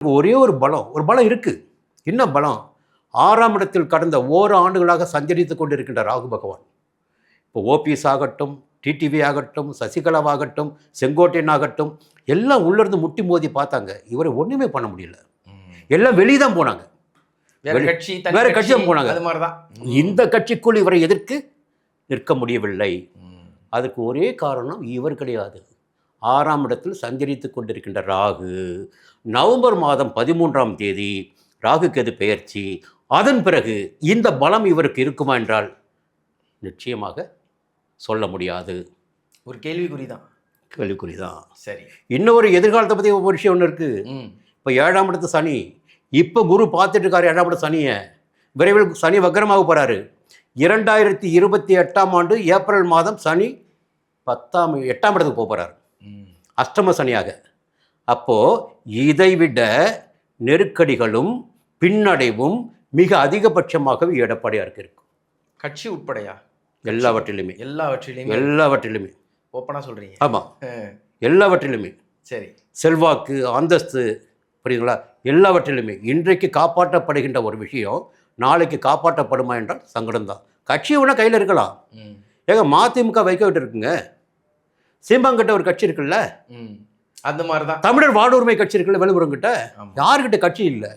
ஒரே ஒரு பலம் இருக்கு. என்ன பலம்? 6ஆம் இடத்தில் கடந்த ஓராண்டுகளாக சஞ்சரித்துக் கொண்டிருக்கின்ற ராகு பகவான். இப்போ ஓபிஎஸ் ஆகட்டும், டிடிவி ஆகட்டும், சசிகலாவாகட்டும், செங்கோட்டையன் ஆகட்டும், எல்லாம் உள்ளிருந்து முட்டி மோதி பார்த்தாங்க. இவரை ஒன்றுமே பண்ண முடியல. எல்லாம் வெளியே தான் போனாங்க. வேற கட்சி தான் போனாங்க. இந்த கட்சிக்குள் இவரை எதிர்த்து நிற்க முடியவில்லை. அதுக்கு ஒரே காரணம் இவர் கிடையாது. 6ஆம் இடத்தில் சஞ்சரித்துக் கொண்டிருக்கின்ற ராகு நவம்பர் மாதம் 13ஆம் தேதி ராகு கேது பெயர்ச்சி. அதன் பிறகு இந்த பலம் இவருக்கு இருக்குமா என்றால் நிச்சயமாக சொல்ல முடியாது. ஒரு கேள்விக்குறிதான். சரி, இன்னொரு எதிர்காலத்தை பற்றி ஒரு விஷயம் ஒன்று இருக்குது. இப்போ 7ஆம் இடத்து சனி, இப்போ குரு பார்த்துட்டு இருக்காரு 7ஆம் இடத்து சனியை. விரைவில் சனி வக்கரமாக போகிறாரு. 2028ஆம் ஆண்டு ஏப்ரல் மாதம் சனி 8ஆம் இடத்துக்கு போகிறார், அஷ்டம சனியாக. அப்போது இதைவிட நெருக்கடிகளும் பின்னடைவும் மிக அதிகபட்சமாகவே எடப்பாடியாருக்கு இருக்கும். கட்சி உட்படையா? எல்லாவற்றிலுமே ஓப்பனாக சொல்கிறீங்க? ஆமாம், எல்லாவற்றிலுமே. சரி, செல்வாக்கு, அந்தஸ்து, புரியுதுங்களா? எல்லாவற்றிலுமே இன்றைக்கு காப்பாற்றப்படுகின்ற ஒரு விஷயம் நாளைக்கு காப்பாற்றப்படுமா என்றால் சங்கடம்தான். கட்சி ஒன்றா கையில் இருக்கலாம். ஏங்க மதிமுக வைக்க விட்டு இருக்குங்க. சீமாங்கிட்ட ஒரு கட்சி இருக்குல்ல, அந்த மாதிரி தான். தமிழர் வாழ்வுரிமை கட்சி இருக்குல்ல, வெளிப்புறங்கிட்ட. யாருக்கிட்ட கட்சி இல்லை.